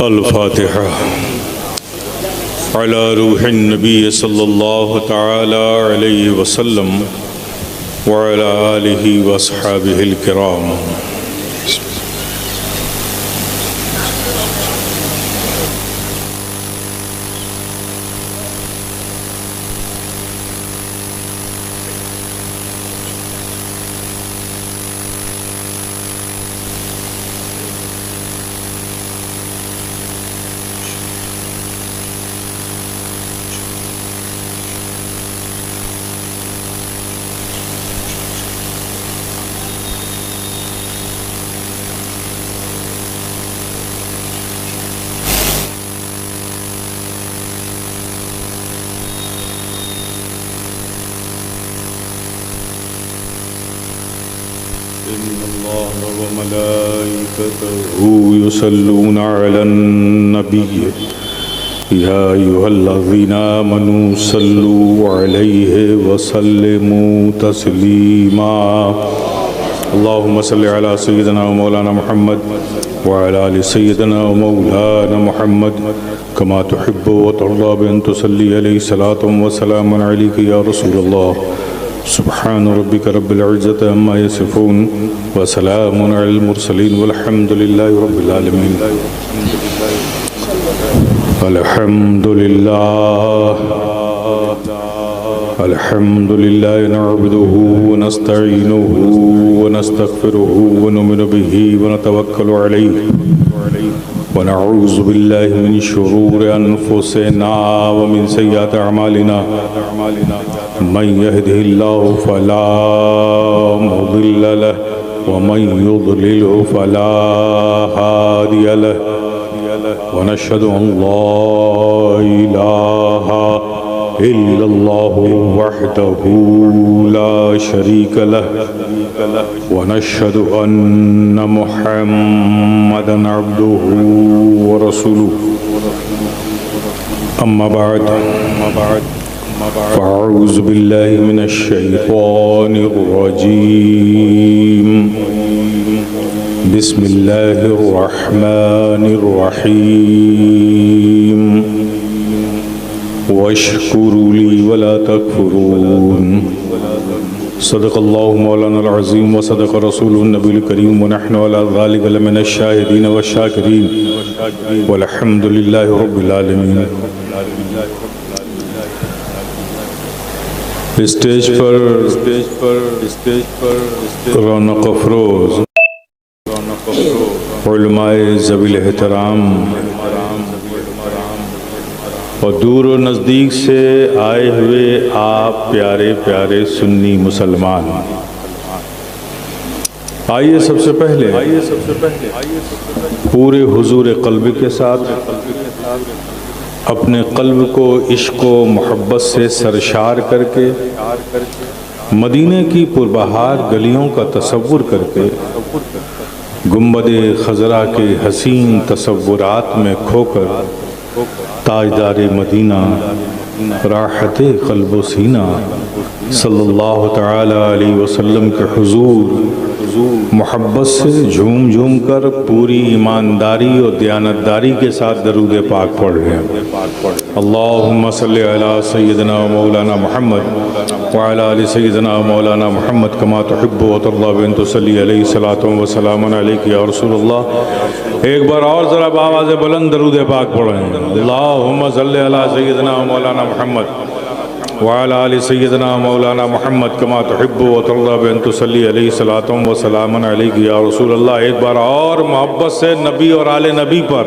الفاتحة على روح النبي صلى الله تعالى عليه وسلم وعلى آله وأصحابه الكرام. إن الله وملائكته يصلون على النبي يا أيها الذين آمنوا صلوا عليه وسلموا تسليما. اللهم صل على سيدنا ومولانا محمد وعلى آل سيدنا ومولانا محمد كما تحب وترضى بأن تصلي عليه صلاة وسلام عليك يا رسول الله. سبحان ربك رب العزة عما يصفون وسلام على المرسلين والحمد لله رب العالمين. الحمد لله نعبده ونستعينه ونستغفره ونؤمن به ونتوكل عليه ونعوذ بالله من شرور أنفسنا ومن سيئات أعمالنا. من يهده الله فلا مضل له ومن يضلله فلا هادي له ونشهد أن لا إله إلا الله وحده لا شريك له ونشهد أن محمدا عبده ورسوله. أما بعد فأعوذ بالله من الشيطان الرجيم. بسم الله الرحمن الرحيم. واشكروا لي ولا تكفرون. صدق الله مولانا العظيم وصدق رسوله النبي الكريم ونحن على ذلك لمن الشاهدين والشاكرين والحمد لله رب العالمين. اسٹیج پر رونق افروز علماء ذوی الاحترام اور دور و نزدیک سے آئے ہوئے آپ پیارے پیارے سنی مسلمان، آئیے سب سے پہلے پورے حضور قلب کے ساتھ اپنے قلب کو عشق و محبت سے سرشار کر کے مدینہ کی پربہار گلیوں کا تصور کر کے گنبد خضرا کے حسین تصورات میں کھو کر تاجدار مدینہ راحت قلب و سینہ صلی اللہ تعالی علیہ وسلم کے حضور محبت سے جھوم جھوم کر پوری ایمانداری اور دیانتداری کے ساتھ درود پاک پڑھ رہے ہیں. اللہم صلی علی سیدنا و مولانا محمد وعلی آل سیدنا و مولانا محمد کما تحب و ترضى بأن تصلی علیہ صلاۃ و سلام علیک یا رسول اللہ. ایک بار اور ذرا بآواز بلند درود پاک پڑھیں. اللہم صلی علی سیدنا و مولانا محمد وعلى آل سيدنا مولانا محمد كما تحب وترضى بأن تصلي عليه صلاة وسلام عليك يا رسول اللہ. ایک بار اور محبت سے نبی اور آل نبی پر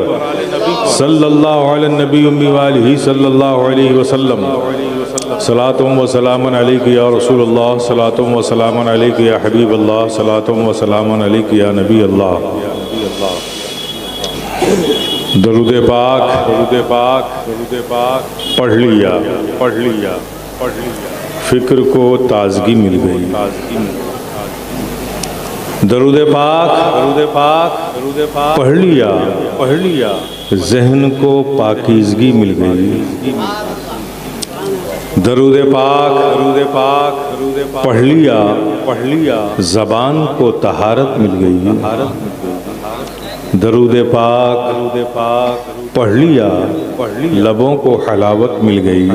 صلی اللہ علیہ النبی امی وآلہ صلی اللہ علیہ وسلم صلاة وسلام عليك يا رسول اللہ، صلاة وسلام عليك يا حبیب اللہ، صلاة وسلام عليك يا نبی اللہ. درود پاک پڑھ لیا فکر کو تازگی مل گئی. درود پاک پڑھ لیا ذہن کو پاکیزگی مل گئی. درود پاک پڑھ لیا زبان کو طہارت مل گئی. درود پاک پڑھ لیا لبوں کو حلاوت مل گئی،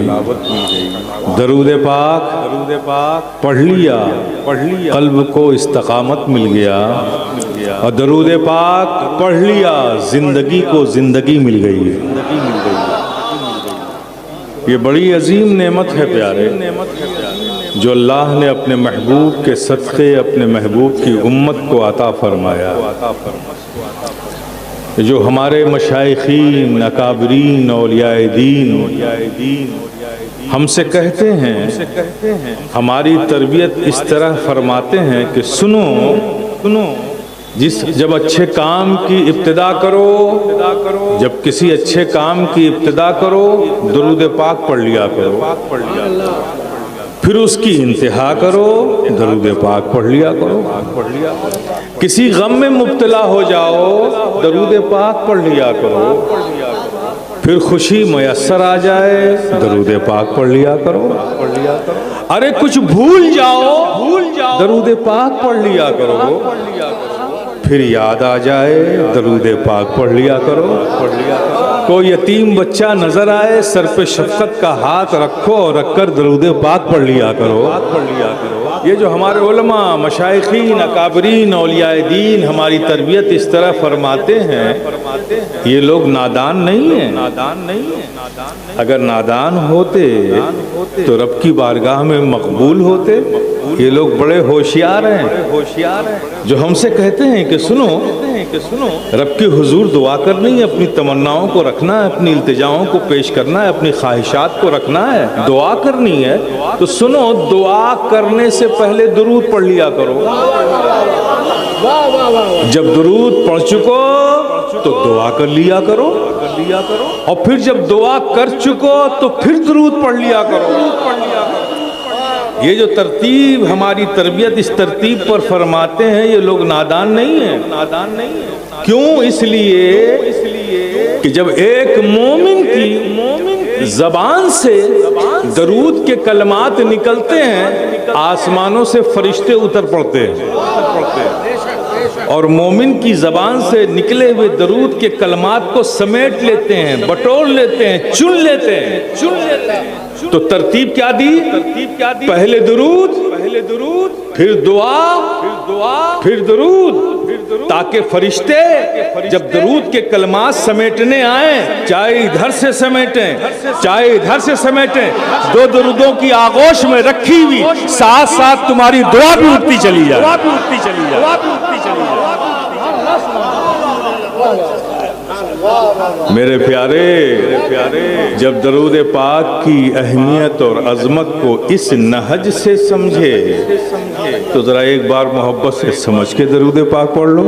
درود پاک پڑھ لیا قلب کو استقامت مل گیا، اور درود پاک پڑھ لیا زندگی کو زندگی مل گئی۔ یہ بڑی عظیم نعمت ہے پیارے، جو اللہ نے اپنے محبوب کے صدقے اپنے محبوب کی امت کو عطا فرمایا، جو ہمارے مشائخین اکابرین اولیاء دین ہم سے کہتے ہیں، ہماری تربیت اس طرح فرماتے ہیں کہ سنو، جب اچھے کام کی ابتدا کرو، جب کسی اچھے کام کی ابتدا کرو درود پاک پڑھ لیا کرو، پھر اس کی انتہا کرو درود پاک پڑھ لیا کرو۔ کسی غم میں مبتلا ہو جاؤ درود پاک پڑھ لیا کرو، پھر خوشی میسر آ جائے درود پاک پڑھ لیا کرو۔ ارے کچھ بھول جاؤ درود پاک پڑھ لیا کرو، پھر یاد آ جائے درود پاک پڑھ لیا کرو۔ کوئی یتیم بچہ نظر آئے سر پہ شفقت کا ہاتھ رکھو اور رکھ کر درود پاک پڑھ لیا کرو۔ یہ جو ہمارے علماء مشائخین اکابرین اولیاء دین ہماری تربیت اس طرح فرماتے ہیں، یہ لوگ نادان نہیں ہیں۔ اگر نادان ہوتے تو رب کی بارگاہ میں مقبول ہوتے۔ یہ لوگ بڑے ہوشیار ہیں، جو ہم سے کہتے ہیں کہ سنو رب کے حضور دعا کرنی ہے، اپنی تمناؤں کو رکھنا ہے، اپنی التجاؤں کو پیش کرنا ہے، اپنی خواہشات کو رکھنا ہے، دعا کرنی ہے تو سنو دعا کرنے سے پہلے درود پڑھ لیا کرو۔ جب درود پڑھ چکو تو دعا کر لیا کرو، اور پھر جب دعا کر چکو تو پھر درود پڑھ لیا کرو۔ یہ جو ترتیب ہماری تربیت اس ترتیب پر فرماتے ہیں، یہ لوگ نادان نہیں ہیں۔ کیوں؟ اس لیے کہ جب ایک مومن کی زبان سے درود کے کلمات نکلتے ہیں آسمانوں سے فرشتے اتر پڑتے ہیں، اور مومن کی زبان سے نکلے ہوئے درود کے کلمات کو سمیٹ لیتے ہیں، بٹور لیتے ہیں، چن لیتے ہیں۔ تو ترتیب کیا دی؟ پہلے درود، پھر دعا، پھر درود، تاکہ فرشتے جب درود کے کلمات سمیٹنے آئیں، چاہے ادھر سے سمیٹیں چاہے ادھر سے سمیٹیں، دو درودوں کی آغوش میں رکھی ہوئی ساتھ ساتھ تمہاری دعا بھی اٹھتی چلی جائے۔ میرے پیارے، جب درود پاک کی اہمیت اور عظمت کو اس نہج سے سمجھے تو ذرا ایک بار محبت سے سمجھ کے درود پاک پڑھ لو۔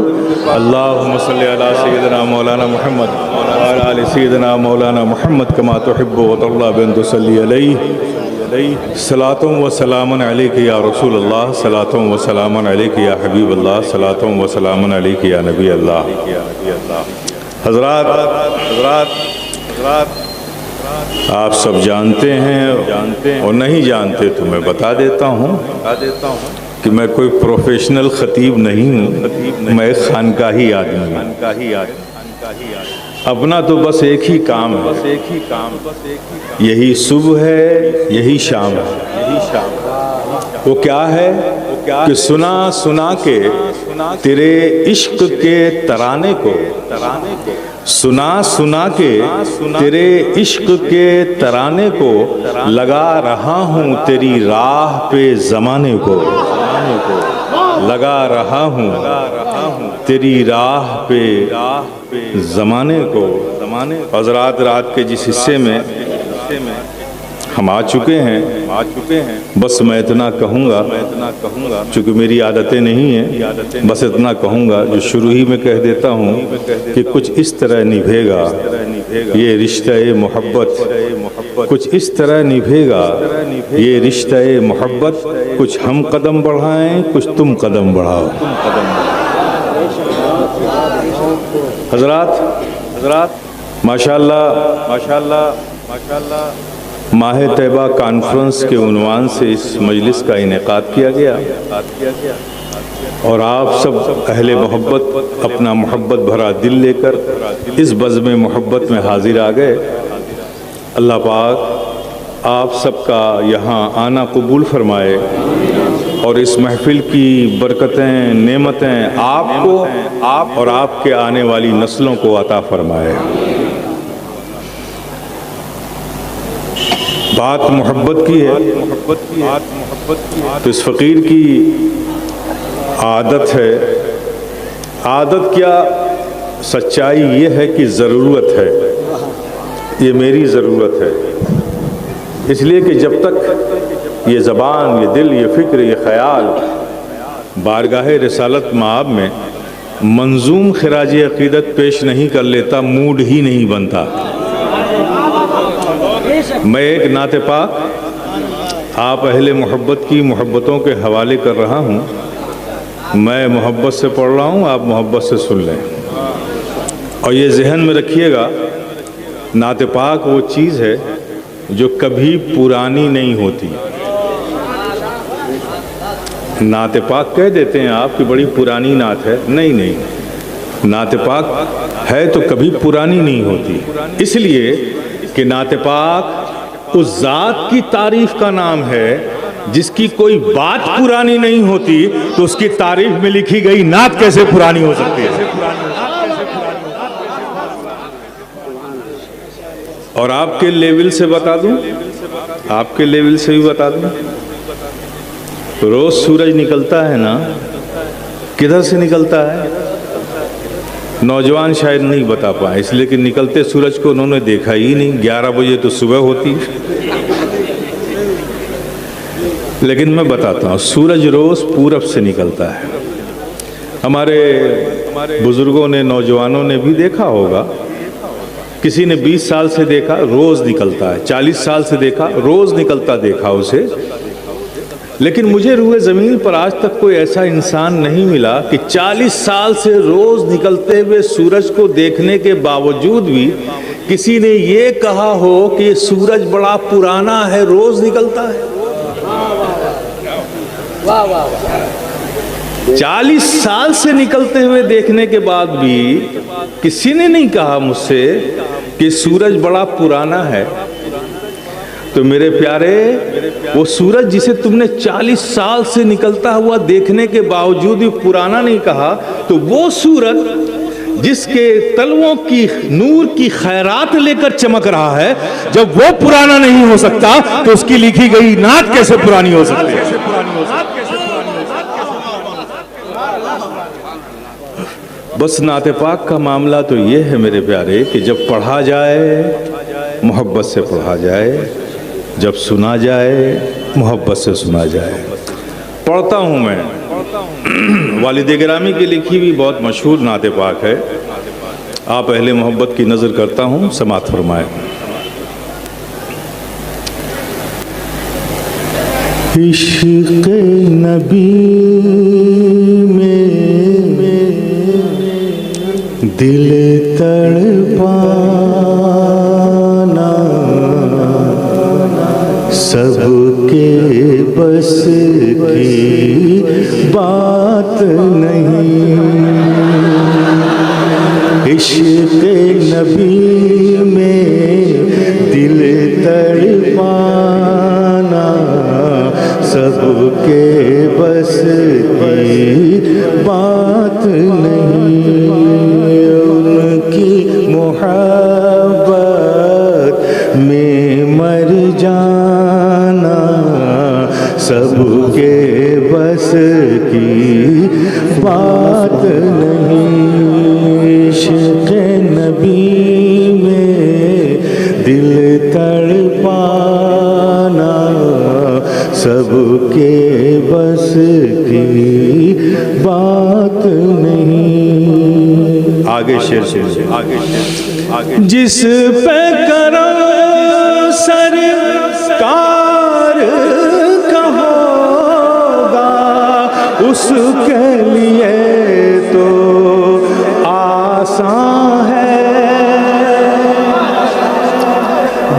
اللہم صلی علی سیدنا مولانا محمد وعلی آل سیدنا مولانا محمد کما تحب و ترضی بان تصلی علیہ۔ صلاۃ و سلام علیک یا رسول اللہ، صلاۃ و سلام علیک یا حبیب اللہ، صلاۃ و سلام علیک یا نبی اللہ۔ حضرات آپ سب جانتے ہیں اور نہیں جانتے تو میں بتا دیتا ہوں کہ میں کوئی پروفیشنل خطیب نہیں ہوں، میں ایک خانقاہی آدمی ہوں۔ اپنا تو بس ایک ہی کام ہے، یہی صبح ہے یہی شام ہے۔ وہ کیا ہے کہ سنا کے تیرے عشق کے ترانے کو، سنا کے تیرے عشق کے ترانے کو لگا رہا ہوں تیری راہ پہ زمانے کو، لگا رہا ہوں تیری راہ پہ زمانے کو۔ حضرات رات کے جس حصے میں ہم آ چکے ہیں بس میں اتنا کہوں گا، چونکہ میری عادتیں نہیں ہیں، بس اتنا کہوں گا جو شروع ہی میں کہہ دیتا ہوں کہ کچھ اس طرح نبھے گا یہ رشتہ محبت، کچھ اس طرح نبھے گا یہ رشتہ محبت، کچھ ہم قدم بڑھائیں کچھ تم قدم بڑھاؤ۔ حضرات ماشاءاللہ ماہ طیبہ کانفرنس کے عنوان سے اس مجلس کا انعقاد کیا گیا، اور آپ سب اہل محبت اپنا محبت بھرا دل لے کر اس بزم محبت میں حاضر آ گئے۔ اللہ پاک آپ سب کا یہاں آنا قبول فرمائے اور اس محفل کی برکتیں نعمتیں آپ کو اور آپ کے آنے والی نسلوں کو عطا فرمائے۔ بات محبت کی ہے تو اس فقیر کی عادت ہے، عادت کیا سچائی یہ ہے کہ ضرورت ہے، یہ میری ضرورت ہے، اس لیے کہ جب تک یہ زبان، یہ دل، یہ فکر، یہ خیال بارگاہ رسالت مآب میں منظوم خراج عقیدت پیش نہیں کر لیتا، موڈ ہی نہیں بنتا۔ میں ایک نعت پاک آپ اہل محبت کی محبتوں کے حوالے کر رہا ہوں، میں محبت سے پڑھ رہا ہوں، آپ محبت سے سن لیں اور یہ ذہن میں رکھیے گا، نعت پاک وہ چیز ہے جو کبھی پرانی نہیں ہوتی۔ نعت پاک کہہ دیتے ہیں آپ کہ بڑی پرانی نعت ہے، نہیں، نعت پاک ہے تو کبھی پرانی نہیں ہوتی، اس لیے کہ نعت پاک اس ذات کی تعریف کا نام ہے جس کی کوئی بات پرانی نہیں ہوتی، تو اس کی تعریف میں لکھی گئی نعت کیسے پرانی ہو سکتی ہے؟ اور آپ کے لیول سے بتا دوں، آپ کے لیول سے بھی بتا دوں، روز سورج نکلتا ہے نا، کدھر سے نکلتا ہے؟ نوجوان شاید نہیں بتا پائے، اس لیے کہ نکلتے سورج کو انہوں نے دیکھا ہی نہیں، 11 بجے تو صبح ہوتی، لیکن میں بتاتا ہوں، سورج روز پورب سے نکلتا ہے۔ ہمارے بزرگوں نے، نوجوانوں نے بھی دیکھا ہوگا، کسی نے 20 سال سے دیکھا، روز نکلتا ہے، 40 سال سے دیکھا، روز نکلتا دیکھا اسے، لیکن مجھے روئے زمین پر آج تک کوئی ایسا انسان نہیں ملا کہ 40 سال سے روز نکلتے ہوئے سورج کو دیکھنے کے باوجود بھی کسی نے یہ کہا ہو کہ سورج بڑا پرانا ہے، روز نکلتا ہے۔ 40 سال سے نکلتے ہوئے دیکھنے کے بعد بھی کسی نے نہیں کہا مجھ سے کہ سورج بڑا پرانا ہے۔ تو میرے پیارے، وہ سورج جسے تم نے 40 سال سے نکلتا ہوا دیکھنے کے باوجود بھی پرانا نہیں کہا، تو وہ سورج جس کے تلووں کی نور کی خیرات لے کر چمک رہا ہے، جب وہ پرانا نہیں ہو سکتا تو اس کی لکھی گئی نعت کیسے پرانی ہو سکتی ہے؟ بس نعت پاک کا معاملہ تو یہ ہے میرے پیارے کہ جب پڑھا جائے محبت سے پڑھا جائے، جب سنا جائے محبت سے سنا جائے۔ پڑھتا ہوں میں، والد گرامی کی لکھی بھی بہت مشہور نعت پاک ہے، آپ اہل محبت کی نظر کرتا ہوں، سماعت فرمائیں۔ عشق نبی میں دل تڑپانا سب کے بس کی بات نہیں، عشق نبی میں دل تڑپانا سب کے بس کی بات نہیں، ان کی محبت میں مر جانا سب کے بس کی بات نہیں، عشق نبی میں دل تڑپانا سب کے بس کی بات نہیں۔ آگے شعر سے جس پہ کرم سرکار کا ہوگا اس کے لیے تو آسان ہے،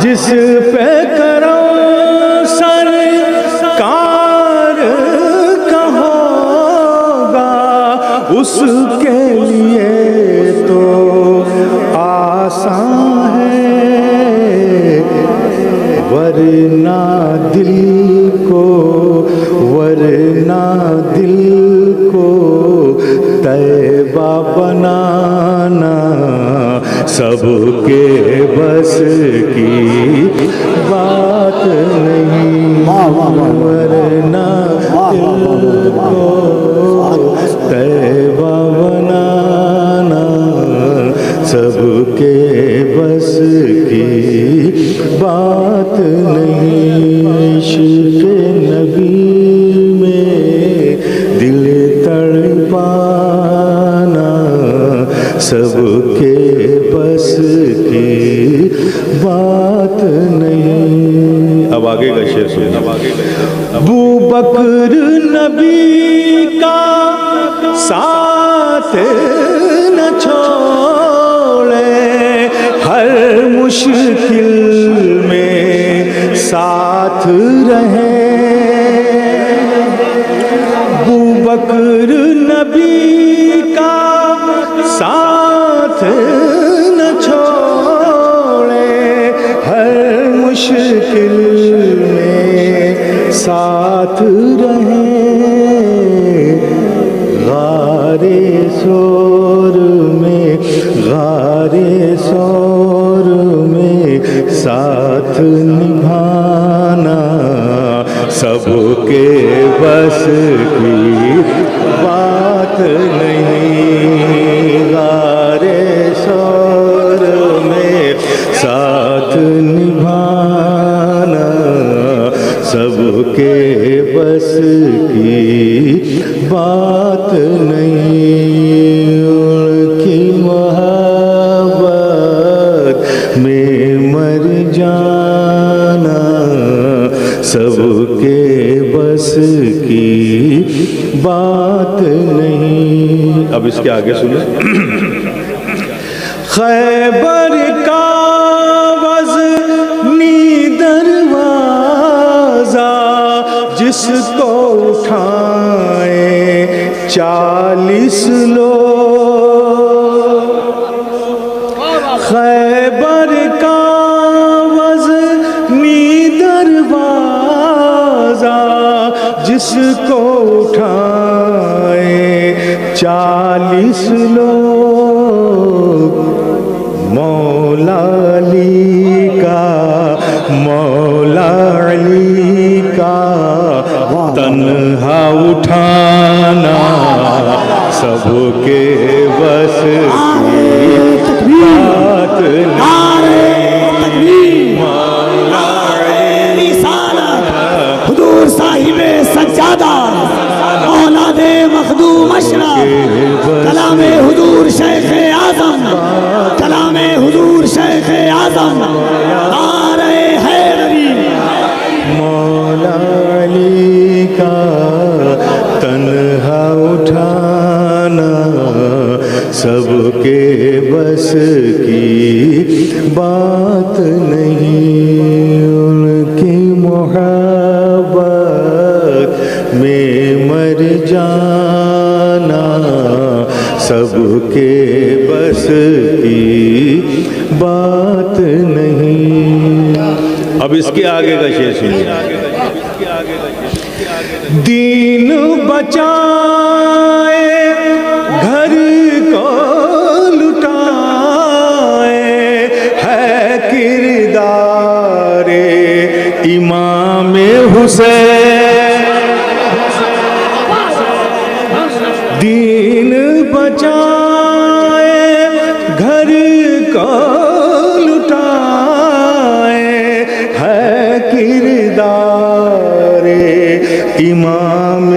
جس پہ کرم سرکار کا ہوگا ہے ورنہ دل کو طیبہ بنانا سب کے بس کی بات نہیں، ورنہ دل کو طیبہ بنانا سب کے بس کی بات نہیں۔ عشق نبی میں دل تڑپانا سب کے بس کی بات نہیں۔ اب آگے کا شعر سنیں۔ ابو بکر نبی کا ساتھ نہ چھوڑے، ہر مشکل میں ساتھ رہے۔ ابو بکر نبی کا ساتھ نہ چھوڑے، ہر مشکل میں ساتھ رہے۔ غارِ سور میں ساتھ نبھانا سب کے بس کی بات نہیں۔ غارِ سور میں ساتھ نبھانا سب کے بس کی بات نہیں۔ ان کی محبت میں مر جانا سب کے بس کی بات نہیں۔ اب اس کے آگے سنیں۔ خیبر کا وزنی دروازہ جس کو اٹھائے 40 لوگ، خیبر کا وزنی دروازہ جس کو اٹھائے 40 لوگ، مولا علی کا تنہا اٹھانا سب کے بس کی بات نہیں۔ مولا علی حضور صاحب سجادہ اولاد مخدوم اشرف، کلام حضور شیخ اعظم، کلام حضور شیخ اعظم، نعرہ حیدری۔ مولا علی کا تنہا اٹھانا سب کے بس کی بات نہیں۔ ان کی محبت میں مر جانا سب کے بس کی بات نہیں۔ اب اس کے آگے کا شعر سنیے۔ دین بچائے گھر کو لٹائے، ہے کردار امام حسین۔ دین بچائے گھر کو لٹائے، ہے کردار امام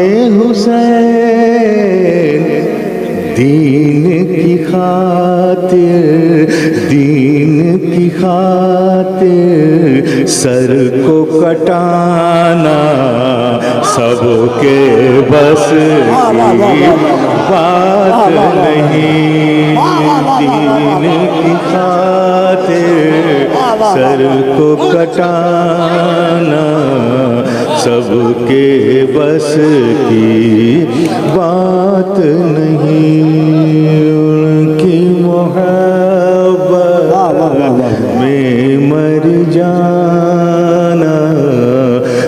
حسین۔ دین کی خاطر سر کو کٹانا سب کے بس کی بات نہیں۔ دین کی خاطر سر کو کٹانا سب کے بس کی بات نہیں۔ ان کی محبت میں مر جانا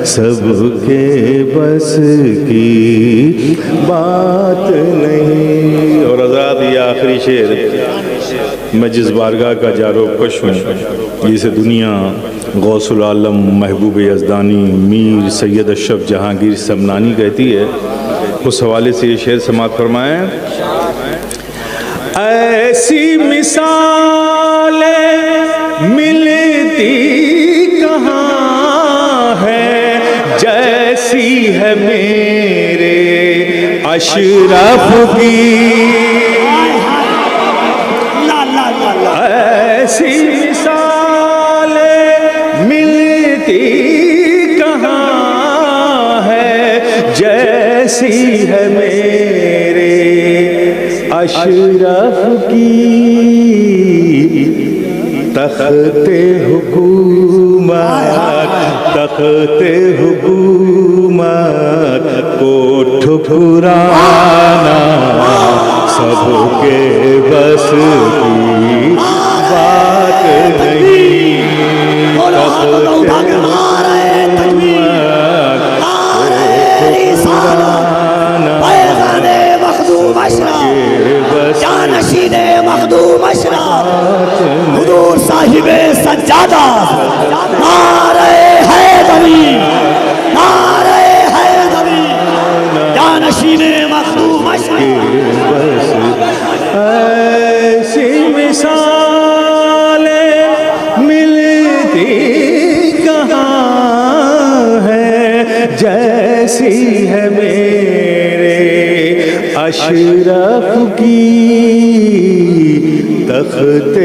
سب کے بس کی بات نہیں. اور حضرات یہ آخری شعر میں جس بارگاہ کا جارو کش ہوں جسے دنیا غوث العالم محبوب یزدانی میر سید اشرف جہانگیر سمنانی کہتی ہے، اس حوالے سے یہ شعر سماعت فرمائیں. ایسی مثالیں ملتی کہاں ہے جیسی ہے میرے اشرف کی. ایسی مثالیں ملتی کہاں ہے جیسی ہے میرے اشرف کی. تخت حکومت کو ٹھکرانا سب کے بس کی بات نہیں. جانشین مخدوم اشرف حضور صاحب سجادہ نعرہ حیدری نعرہ حیدری جانشین مخدوم اشرف. ایسی مثالیں ملتی کہاں ہے جیسی ہے میرے اشرف کی. تخت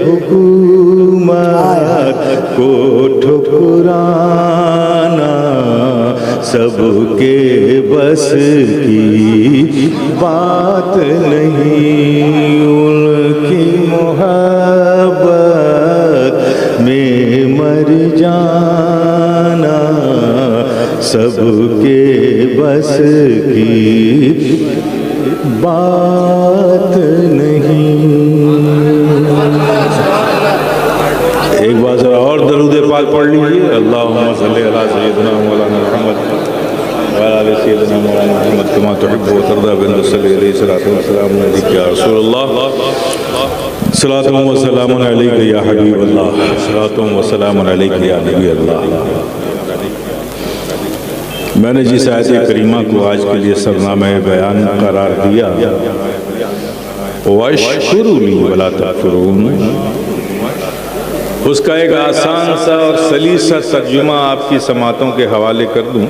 حکومت کو ٹھکرانا سب کے بس کی بات نہیں. ان کی محبت میں مر جانا سب کے بس کی بات نہیں. ایک بار ذرا اور درود پاک پڑھ لیجیے. اللہم صلی علی سیدنا مولانا محمد وعلی آل سیدنا مولانا محمد کما تحب و ترضى بن صلی علیہ الصلوۃ والسلام علیک یا رسول اللہ. صلاۃ و سلام علیک یا حبیب اللہ. صلاۃ و سلام علیک یا نبی اللہ. میں نے جس آیت کریمہ کو آج کے لیے سرنامہ بیان قرار دیا وَاشْكُرُوا لِي وَلَا تَكْفُرُونَ، اس کا ایک آسان سا اور سلیس سا ترجمہ آپ کی سماعتوں کے حوالے کر دوں.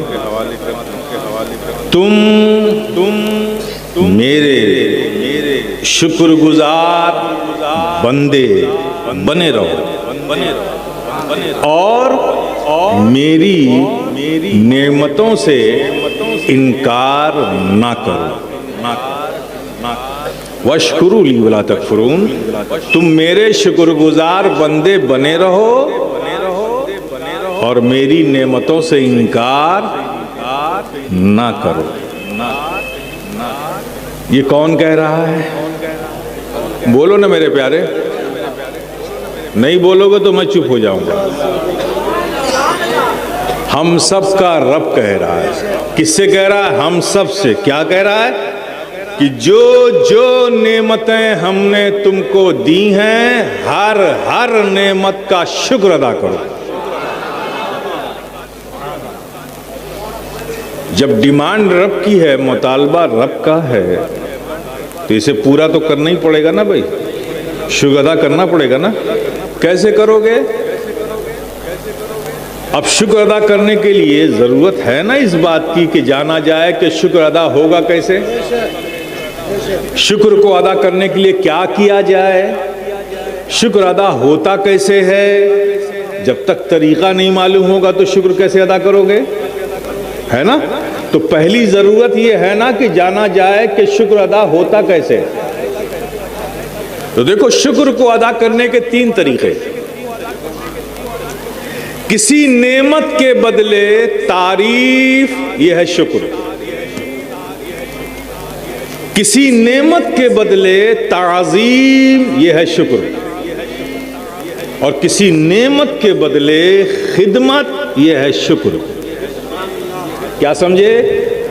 تم میرے شکر گزار بندے بنے رہو اور میری نعمتوں سے انکار نہ کرو. وَاشْكُرُوا لِي وَلَا تَكْفُرُونَ، تم میرے شکر گزار بندے بنے رہو اور میری نعمتوں سے انکار نہ کرو. یہ کون کہہ رہا ہے؟ بولو نا میرے پیارے. نہیں بولو گے تو میں چپ ہو جاؤں گا. ہم سب کا رب کہہ رہا ہے. کس سے کہہ رہا ہے؟ ہم سب سے. کیا کہہ رہا ہے؟ کہ جو نعمتیں ہم نے تم کو دی ہیں ہر نعمت کا شکر ادا کرو. جب ڈیمانڈ رب کی ہے، مطالبہ رب کا ہے، تو اسے پورا تو کرنا ہی پڑے گا نا بھائی. شکر ادا کرنا پڑے گا نا. کیسے کرو گے؟ اب شکر ادا کرنے کے لیے ضرورت ہے نا اس بات کی کہ جانا جائے کہ شکر ادا ہوگا کیسے. شکر کو ادا کرنے کے لیے کیا کیا جائے، شکر ادا ہوتا کیسے ہے. جب تک طریقہ نہیں معلوم ہوگا تو شکر کیسے ادا کرو گے، ہے نا. تو پہلی ضرورت یہ ہے نا کہ جانا جائے کہ شکر ادا ہوتا کیسے. تو دیکھو، شکر کو ادا کرنے کے 3 طریقے. کسی نعمت کے بدلے تعریف، یہ ہے شکر. کسی نعمت کے بدلے تعظیم یہ ہے شکر، اور کسی نعمت کے بدلے خدمت یہ ہے شکر۔ کیا سمجھے؟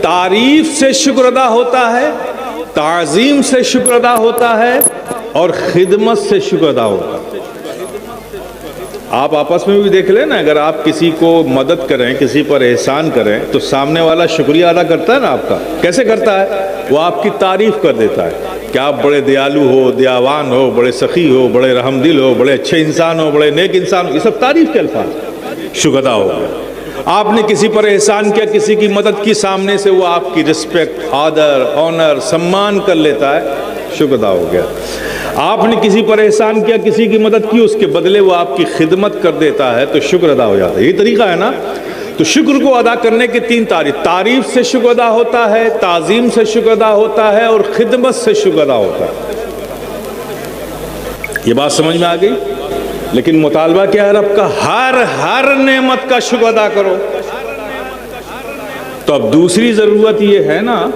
تعریف سے شکر ادا ہوتا ہے، تعظیم سے شکر ادا ہوتا ہے، اور خدمت سے شکر ادا ہوتا ہے۔ آپ آپس میں بھی دیکھ لیں نا، اگر آپ کسی کو مدد کریں، کسی پر احسان کریں، تو سامنے والا شکریہ ادا کرتا ہے نا آپ کا۔ کیسے کرتا ہے؟ وہ آپ کی تعریف کر دیتا ہے کہ آپ بڑے دیالو ہو، دیاوان ہو، بڑے سخی ہو، بڑے رحم دل ہو، بڑے اچھے انسان ہو، بڑے نیک انسان ہو۔ یہ سب تعریف کے الفاظ، شکر ادا ہو گیا۔ آپ نے کسی پر احسان کیا، کسی کی مدد کی، سامنے سے وہ آپ کی رسپیکٹ، آدر، آنر، سمان کر لیتا ہے، شکر ادا ہو گیا۔ آپ نے کسی پر احسان کیا، کسی کی مدد کی، اس کے بدلے وہ آپ کی خدمت کر دیتا ہے، تو شکر ادا ہو جاتا ہے۔ یہ طریقہ ہے نا۔ تو شکر کو ادا کرنے کے تین تعریف سے شکر ادا ہوتا ہے، تعظیم سے شکر ادا ہوتا ہے، اور خدمت سے شکر ادا ہوتا ہے۔ یہ بات سمجھ میں آ گئی؟ لیکن مطالبہ کیا ہے رب کا؟ ہر نعمت کا شکر ادا کرو۔ تو اب دوسری ضرورت یہ ہے نا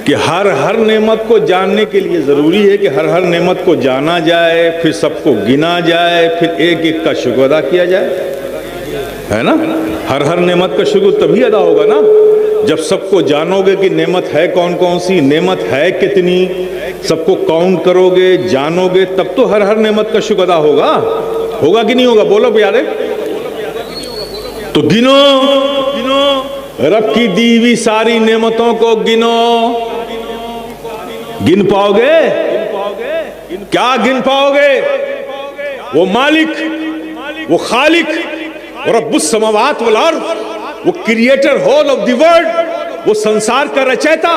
کہ ہر نعمت کو جاننے کے لیے ضروری ہے کہ ہر نعمت کو جانا جائے، پھر سب کو گنا جائے، پھر ایک ایک کا شکر ادا کیا جائے، ہے نا؟ ہر نعمت کا شکر تبھی ادا ہوگا نا جب سب کو جانو گے کہ نعمت ہے کون کون سی، نعمت ہے کتنی، سب کو کاؤنٹ کرو گے، جانو گے، تب تو ہر نعمت کا شکر ادا ہوگا۔ ہوگا کہ نہیں ہوگا؟ بولو پیارے۔ تو گنو رب کی دی ہوئی ساری نعمتوں کو گنو۔ گن پاؤ گے؟ کیا گن پاؤ گے؟ وہ مالک، وہ خالق، رب السماوات والارض، وہ creator whole of the world, وہ سنسار کا رچیتا۔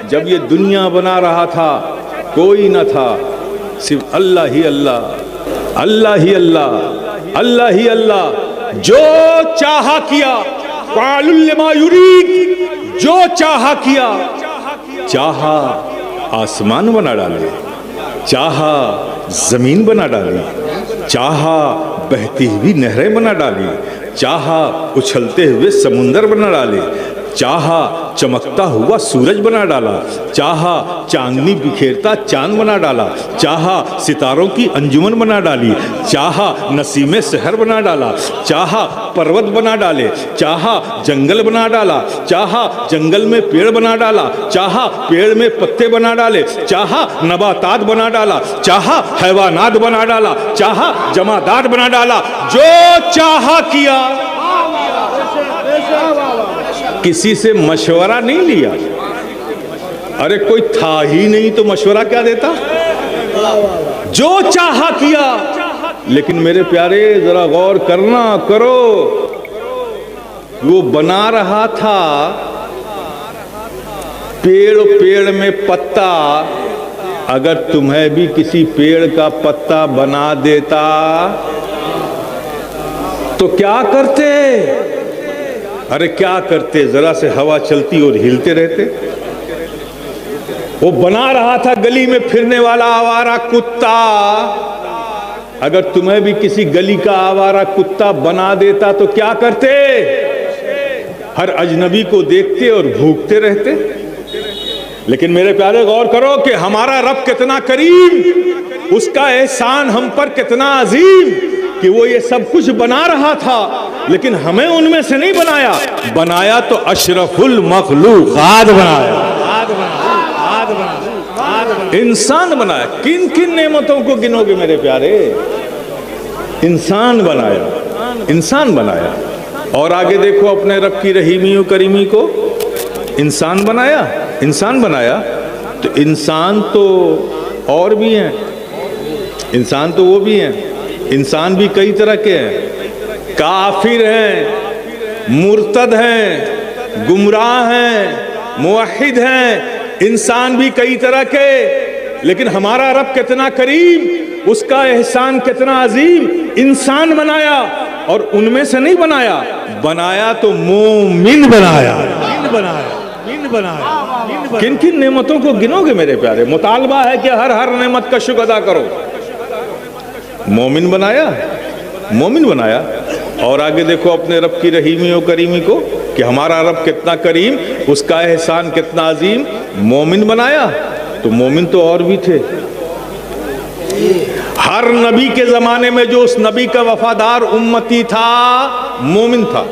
جب یہ دنیا بنا رہا تھا کوئی نہ تھا، صرف اللہ ہی اللہ، اللہ ہی اللہ، اللہ ہی اللہ۔ جو چاہا کیا، فعال لما یرید، جو چاہا کیا، چاہا آسمان بنا ڈالے، چاہا زمین بنا ڈالی، چاہا بہتی ہوئی نہریں بنا ڈالی، چاہا اچھلتے ہوئے سمندر بنا ڈالے، چاہا چمکتا ہوا سورج بنا ڈالا، چاہا چاندنی بکھیرتا چاند بنا ڈالا، چاہا ستاروں کی انجمن بنا ڈالی، چاہا نسیم سحر بنا ڈالا، چاہا پروت بنا ڈالے، چاہا جنگل بنا ڈالا، چاہا جنگل میں پیڑ بنا ڈالا، چاہا پیڑ میں پتے بنا ڈالے، چاہا نباتات بنا ڈالا، چاہا حیوانات بنا ڈالا، چاہا جمادات بنا ڈالا، جو چاہا کیا۔ کسی سے مشورہ نہیں لیا۔ ارے کوئی تھا ہی نہیں تو مشورہ کیا دیتا؟ جو چاہا کیا۔ لیکن میرے پیارے ذرا غور کرنا، کرو، وہ بنا رہا تھا پیڑ میں پتا، اگر تمہیں بھی کسی پیڑ کا پتا بنا دیتا تو کیا کرتے؟ ارے کیا کرتے؟ ذرا سے ہوا چلتی اور ہلتے رہتے۔ وہ بنا رہا تھا گلی میں پھرنے والا آوارہ کتا، اگر تمہیں بھی کسی گلی کا آوارہ کتا بنا دیتا تو کیا کرتے؟ ہر اجنبی کو دیکھتے اور بھوکتے رہتے۔ لیکن میرے پیارے غور کرو کہ ہمارا رب کتنا کریم، اس کا احسان ہم پر کتنا عظیم کہ وہ یہ سب کچھ بنا رہا تھا، لیکن ہمیں ان میں سے نہیں بنایا، بنایا تو اشرف المخلوقات بنایا، انسان بنایا۔ کن کن نعمتوں کو گنو گے میرے پیارے؟ انسان بنایا، انسان بنایا۔ اور آگے دیکھو اپنے رب کی رحیمی و کریمی کو، انسان بنایا، انسان بنایا۔ تو انسان تو اور بھی ہیں، انسان تو وہ بھی ہیں، انسان بھی کئی طرح کے ہیں، کافر ہیں، مرتد ہیں، گمراہ ہیں، موحد ہیں، انسان بھی کئی طرح کے۔ لیکن ہمارا رب کتنا کریم، اس کا احسان کتنا عظیم، انسان بنایا اور ان میں سے نہیں بنایا، بنایا تو مومن بنایا۔ کن کن نعمتوں کو گنو گے میرے پیارے؟ مطالبہ ہے کہ ہر نعمت کا شکر ادا کرو۔ مومن بنایا، مومن بنایا۔ اور آگے دیکھو اپنے رب کی رحیمی و کریمی کو کہ ہمارا رب کتنا کریم، اس کا احسان کتنا عظیم، مومن بنایا۔ تو مومن تو اور بھی تھے. ہر نبی کے زمانے میں جو اس نبی کا وفادار امتی تھا مومن تھا.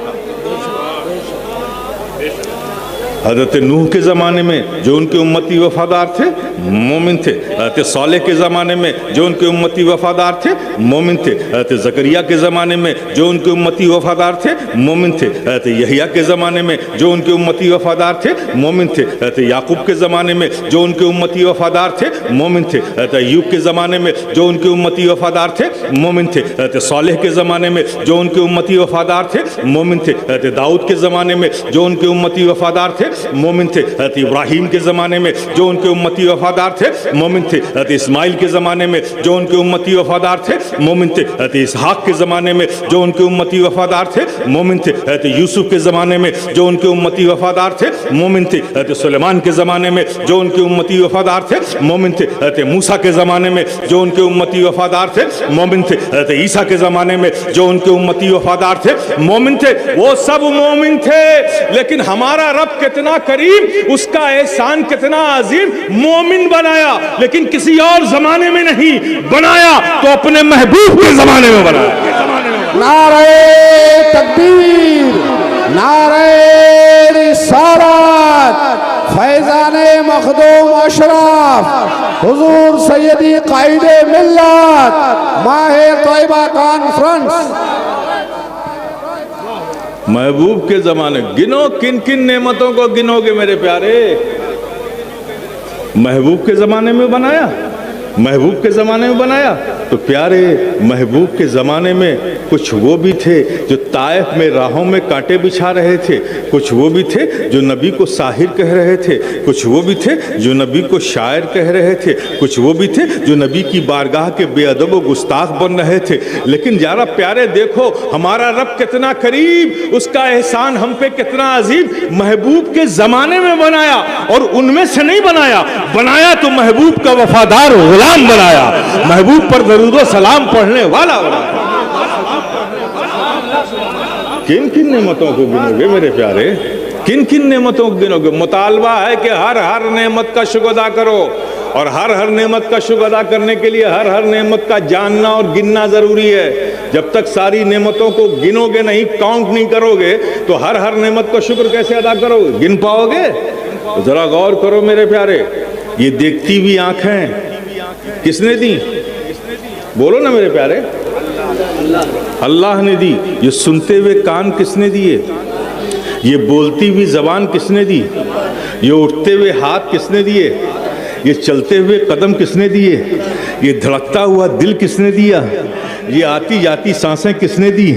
حضرت نوح کے زمانے میں جو ان کے امتی وفادار تھے مومن تھے. حضرت صالح کے زمانے میں جو ان کے امتی وفادار تھے مومن تھے. حضرت زکریا کے زمانے میں جو ان کے امتی وفادار تھے مومن تھے. حضرت یحییٰ کے زمانے میں جو ان کے امتی وفادار تھے مومن تھے. حضرت یعقوب کے زمانے میں جو ان کے امتی وفادار تھے مومن تھے. حضرت ایوب کے زمانے میں جو ان کے امتی وفادار تھے مومن تھے. حضرت صالح کے زمانے میں جو ان کے امتی وفادار تھے مومن تھے. حضرت داؤد کے زمانے میں جو ان کے امتی وفادار تھے مومن تھے. حضرت ابراہیم کے زمانے میں جو ان کے امتی وفادار تھے مومن تھے. حضرت اسماعیل کے زمانے میں جو ان کے امتی وفادار تھے مومن تھے. حضرت اسحاق کے زمانے میں جو ان کے امتی وفادار تھے مومن تھے. حضرت یوسف کے زمانے میں جو ان کے امتی وفادار تھے مومن تھے. حضرت سلیمان کے زمانے میں جو ان کے امتی وفادار تھے مومن تھے. حضرت موسیٰ کے زمانے میں جو ان کے امتی وفادار تھے مومن تھے. حضرت عیسیٰ کے زمانے میں جو ان کے امتی وفادار تھے مومن تھے. وہ سب مومن تھے. لیکن ہمارا رب کتنا کریم، اس کا احسان کتنا عظیم، مومن بنایا لیکن کسی اور زمانے میں نہیں بنایا تو اپنے محبوب کے زمانے میں بنایا. نعرہ تکبیر، نعرہ رسالت، فیضان مخدوم اشرف، حضور سیدی قائد ملت، ماہ طیبہ کانفرنس. محبوب کے زمانے گنو، کن کن نعمتوں کو گنو گے میرے پیارے؟ محبوب کے زمانے میں بنایا، محبوب کے زمانے میں بنایا. تو پیارے محبوب کے زمانے میں کچھ وہ بھی تھے جو طائف میں راہوں میں کانٹے بچھا رہے تھے، کچھ وہ بھی تھے جو نبی کو ساحر کہہ رہے تھے، کچھ وہ بھی تھے جو نبی کو شاعر کہہ رہے تھے، کچھ وہ بھی تھے جو نبی کی بارگاہ کے بے ادب و گستاخ بن رہے تھے. لیکن ذرا پیارے دیکھو ہمارا رب کتنا کریم، اس کا احسان ہم پہ کتنا عظیم. محبوب کے زمانے میں بنایا اور ان میں سے نہیں بنایا، بنایا تو محبوب کا وفادار غلام بنایا، محبوب پر درود و سلام پڑھنے والا بنایا. کن کن نعمتوں کو گنو گے میرے پیارے؟ کن کن نعمتوں کو گنو گے؟ مطالبہ ہے کہ ہر نعمت کا شکر ادا کرو، اور ہر نعمت کا شکر ادا کرنے کے لیے ہر نعمت کا جاننا اور گننا ضروری ہے. جب تک ساری نعمتوں کو گنو گے نہیں، کاؤنٹ نہیں کرو گے تو ہر نعمت کا شکر کیسے ادا کرو گے؟ گن پاؤ گے؟ ذرا غور کرو میرے پیارے. یہ دیکھتی ہوئی آنکھیں کس نے دی؟ بولو نا میرے پیارے. اللہ نے دی. یہ سنتے ہوئے کان کس نے دیے؟ یہ بولتی ہوئی زبان کس نے دی؟ یہ اٹھتے ہوئے ہاتھ کس نے دیے؟ یہ چلتے ہوئے قدم کس نے دیے؟ یہ دھڑکتا ہوا دل کس نے دیا؟ یہ آتی جاتی سانسیں کس نے دی؟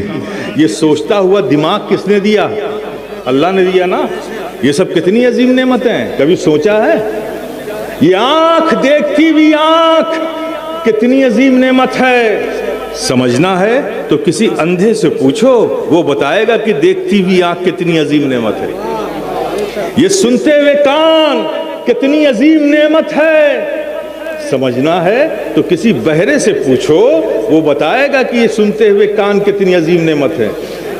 یہ سوچتا ہوا دماغ کس نے دیا؟ اللہ نے دیا نا. یہ سب کتنی عظیم نعمتیں ہیں، کبھی سوچا ہے؟ یہ آنکھ، دیکھتی ہوئی آنکھ کتنی عظیم نعمت ہے. سمجھنا ہے تو کسی اندھے سے پوچھو، وہ بتائے گا کہ دیکھتی ہوئی آنکھ کتنی عظیم نعمت ہے. یہ سنتے ہوئے کان کتنی عظیم نعمت ہے. سمجھنا ہے تو کسی بہرے سے پوچھو، وہ بتائے گا کہ یہ سنتے ہوئے کان کتنی عظیم نعمت ہے.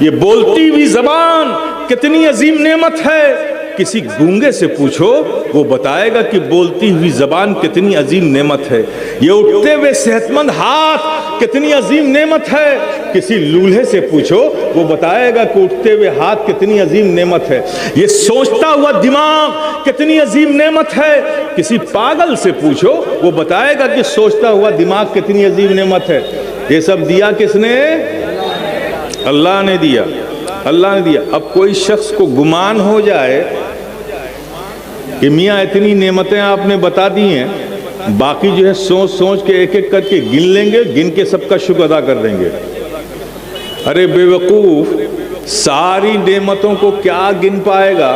یہ بولتی ہوئی زبان کتنی عظیم نعمت ہے. کسی گونگے سے پوچھو، وہ بتائے گا کہ بولتی ہوئی زبان کتنی عظیم نعمت ہے. یہ اٹھتے ہوئے صحت مند ہاتھ کتنی عظیم نعمت ہے. کسی لولہے سے پوچھو، وہ بتائے گا کہ اٹھتے ہوئے ہاتھ کتنی عظیم نعمت ہے. یہ سوچتا ہوا دماغ کتنی عظیم نعمت ہے. کسی پاگل سے پوچھو، وہ بتائے گا کہ سوچتا ہوا دماغ کتنی عظیم نعمت ہے. یہ سب دیا کس نے؟ اللہ نے دیا. اللہ نے دیا. اب کوئی شخص کو گمان ہو جائے کہ میاں اتنی نعمتیں آپ نے بتا دی ہیں، باقی جو ہے سوچ سوچ کے ایک ایک کر کے گن لیں گے، گن کے سب کا شکر ادا کر دیں گے. ارے بے وقوف، ساری نعمتوں کو کیا گن پائے گا؟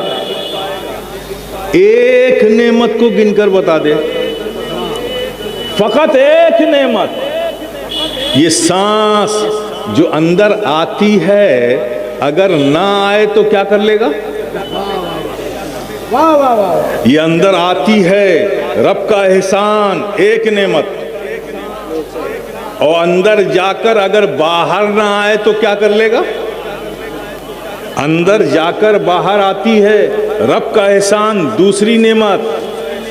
ایک نعمت کو گن کر بتا دے، فقط ایک نعمت. یہ سانس جو اندر آتی ہے اگر نہ آئے تو کیا کر لے گا؟ یہ اندر آتی ہے، رب کا احسان، ایک نعمت. اور اندر جا کر اگر باہر نہ آئے تو کیا کر لے گا؟ اندر جا کر باہر آتی ہے، رب کا احسان، دوسری نعمت.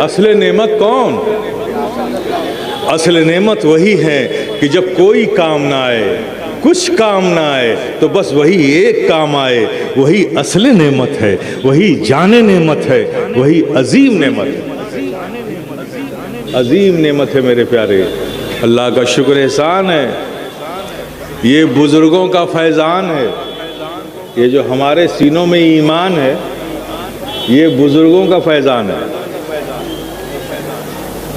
اصل نعمت کون؟ اصل نعمت وہی ہے کہ جب کوئی کام نہ آئے، کچھ کام نہ آئے، تو بس وہی ایک کام آئے، وہی اصل نعمت ہے، وہی جان نعمت ہے، وہی عظیم نعمت ہے، عظیم نعمت ہے میرے پیارے۔ اللہ کا شکر احسان ہے، یہ بزرگوں کا فیضان ہے، یہ جو ہمارے سینوں میں ایمان ہے یہ بزرگوں کا فیضان ہے۔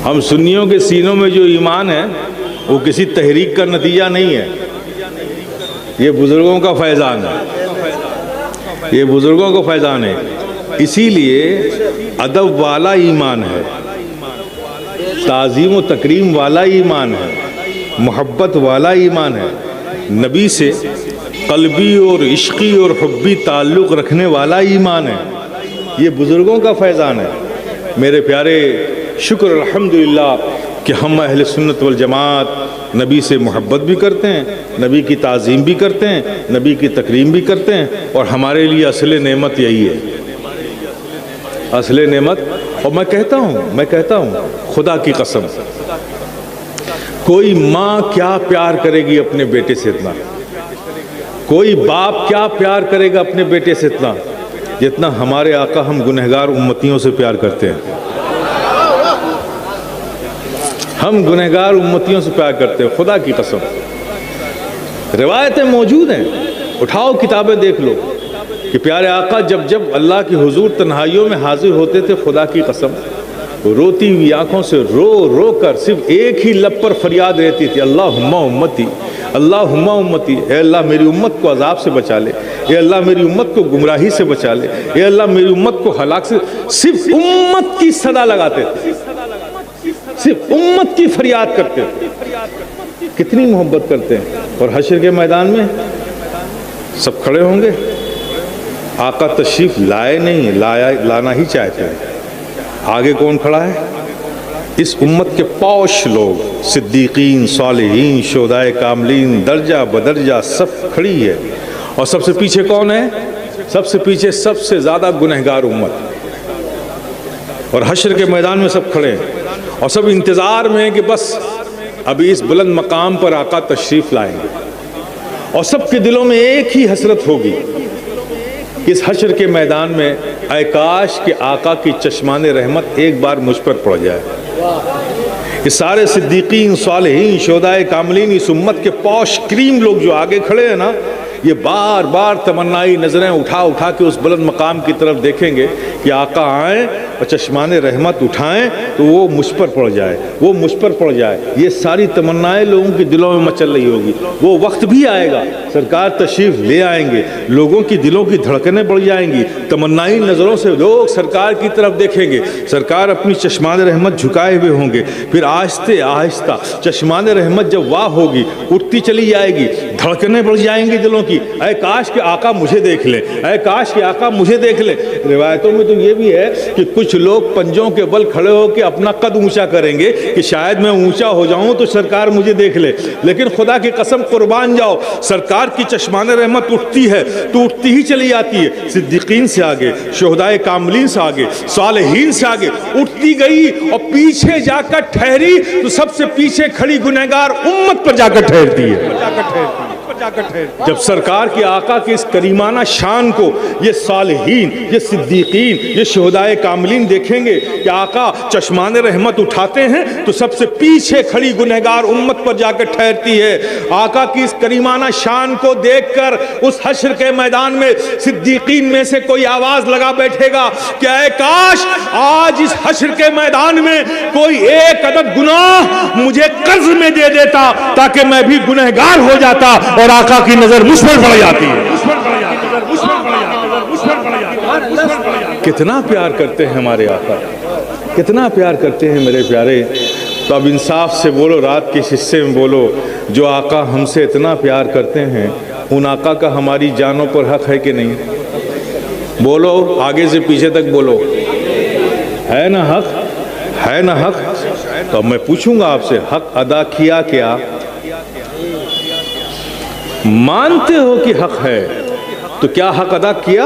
ہم سنیوں کے سینوں میں جو ایمان ہے وہ کسی تحریک کا نتیجہ نہیں ہے، یہ بزرگوں کا فیضان ہے، یہ بزرگوں کا فیضان ہے۔ اسی لیے ادب والا ایمان ہے، تعظیم و تکریم والا ایمان ہے، محبت والا ایمان ہے، نبی سے قلبی اور عشقی اور حبی تعلق رکھنے والا ایمان ہے، یہ بزرگوں کا فیضان ہے میرے پیارے۔ شکر الحمدللہ کہ ہم اہل سنت والجماعت نبی سے محبت بھی کرتے ہیں، نبی کی تعظیم بھی کرتے ہیں، نبی کی تکریم بھی کرتے ہیں، اور ہمارے لیے اصل نعمت یہی ہے، اصل نعمت۔ اور میں کہتا ہوں خدا کی قسم، کوئی ماں کیا پیار کرے گی اپنے بیٹے سے اتنا، کوئی باپ کیا پیار کرے گا اپنے بیٹے سے اتنا جتنا ہمارے آقا ہم گنہگار امتیوں سے پیار کرتے ہیں۔ ہم گنہگار امتیوں سے پیار کرتے ہیں، خدا کی قسم۔ روایتیں موجود ہیں، اٹھاؤ کتابیں دیکھ لو کہ پیارے آقا جب اللہ کی حضور تنہائیوں میں حاضر ہوتے تھے، خدا کی قسم روتی ہوئی آنکھوں سے رو رو کر صرف ایک ہی لب پر فریاد رہتی تھی، اللہم امتی، اللہم امتی، اے اللہ میری امت کو عذاب سے بچا لے، اے اللہ میری امت کو گمراہی سے بچا لے، اے اللہ میری امت کو ہلاک سے۔ صرف امت کی صدا لگاتے تھے، صرف امت کی فریاد کرتے تھے، کتنی محبت کرتے ہیں۔ اور حشر کے میدان میں سب کھڑے ہوں گے، آقا تشریف لائے نہیں، لانا ہی چاہتے ہیں۔ آگے کون کھڑا ہے؟ اس امت کے پوش لوگ، صدیقین، صالحین، شہدائے کاملین، درجہ بدرجہ سب کھڑی ہے۔ اور سب سے پیچھے کون ہے؟ سب سے پیچھے سب سے زیادہ گنہگار امت، اور حشر کے میدان میں سب کھڑے ہیں اور سب انتظار میں ہیں کہ بس ابھی اس بلند مقام پر آقا تشریف لائیں گے۔ اور سب کے دلوں میں ایک ہی حسرت ہوگی کہ اس حشر کے میدان میں اے کاش کہ آقا کی چشمان رحمت ایک بار مجھ پر پڑ جائے۔ یہ سارے صدیقین، صالحین، شہدائے کاملین، اس امت کے پوش کریم لوگ جو آگے کھڑے ہیں نا، یہ بار بار تمنائی نظریں اٹھا اٹھا کے اس بلند مقام کی طرف دیکھیں گے کہ آقا آئیں اور چشمان رحمت اٹھائیں تو وہ مجھ پر پڑ جائے، وہ مجھ پر پڑ جائے۔ یہ ساری تمنائیں لوگوں کے دلوں میں مچل رہی ہوگی۔ وہ وقت بھی آئے گا، سرکار تشریف لے آئیں گے، لوگوں کی دلوں کی دھڑکنیں بڑھ جائیں گی، تمنائی نظروں سے لوگ سرکار کی طرف دیکھیں گے، سرکار اپنی چشمان رحمت جھکائے ہوئے ہوں گے، پھر آہستہ آہستہ چشمان رحمت جب واہ ہوگی اٹھتی چلی جائے گی، دھڑکنیں بڑھ جائیں گی دلوں کی، اے کاش کہ آقا مجھے دیکھ لے، اے کاش کہ آقا مجھے دیکھ لے۔ روایتوں میں تو یہ بھی ہے کہ کچھ لوگ پنجوں کے بل کھڑے ہو کے اپنا قد اونچا کریں گے کہ شاید میں اونچا ہو جاؤں تو سرکار مجھے دیکھ لے، لیکن خدا کی قسم قربان جاؤ، سرکار کی چشمان رحمت اٹھتی ہے تو اٹھتی ہی چلی جاتی ہے، صدیقین سے آگے، شہدائے کاملین سے آگے، صالحین سے آگے اٹھتی گئی، اور پیچھے جا کر ٹھہری تو سب سے پیچھے کھڑی گنہگار امت پر جا کر ٹھہرتی ہے۔ جب سرکار کی آقا کی اس کریمانہ شان کو یہ صالحین، یہ صدیقین، یہ شہدائے کاملین دیکھیں گے کہ آقا چشمان رحمت اٹھاتے ہیں تو سب سے پیچھے کھڑی گنہگار امت پر جا کر ٹھہرتی ہے۔ آقا کی اس کریمانہ شان کو دیکھ کر اس حشر کے میدان میں صدیقین میں سے کوئی آواز لگا بیٹھے گا کہ اے کاش آج اس حشر کے میدان میں کوئی ایک عدد گناہ مجھے قرض میں دے دیتا تاکہ میں بھی گنہگار ہو جاتا، اور آقا کی نظر مجھ پر پڑ جاتی ہے۔ کتنا پیار کرتے ہیں ہمارے آقا، کتنا پیار کرتے ہیں میرے پیارے۔ تو اب انصاف سے بولو، رات کے اس حصے میں بولو، جو آقا ہم سے اتنا پیار کرتے ہیں ان آقا کا ہماری جانوں پر حق ہے کہ نہیں؟ بولو، آگے سے پیچھے تک بولو، ہے نا حق؟ ہے نا حق؟ تو اب میں پوچھوں گا آپ سے، حق ادا کیا کیا؟ مانتے ہو کہ حق ہے تو کیا حق ادا کیا؟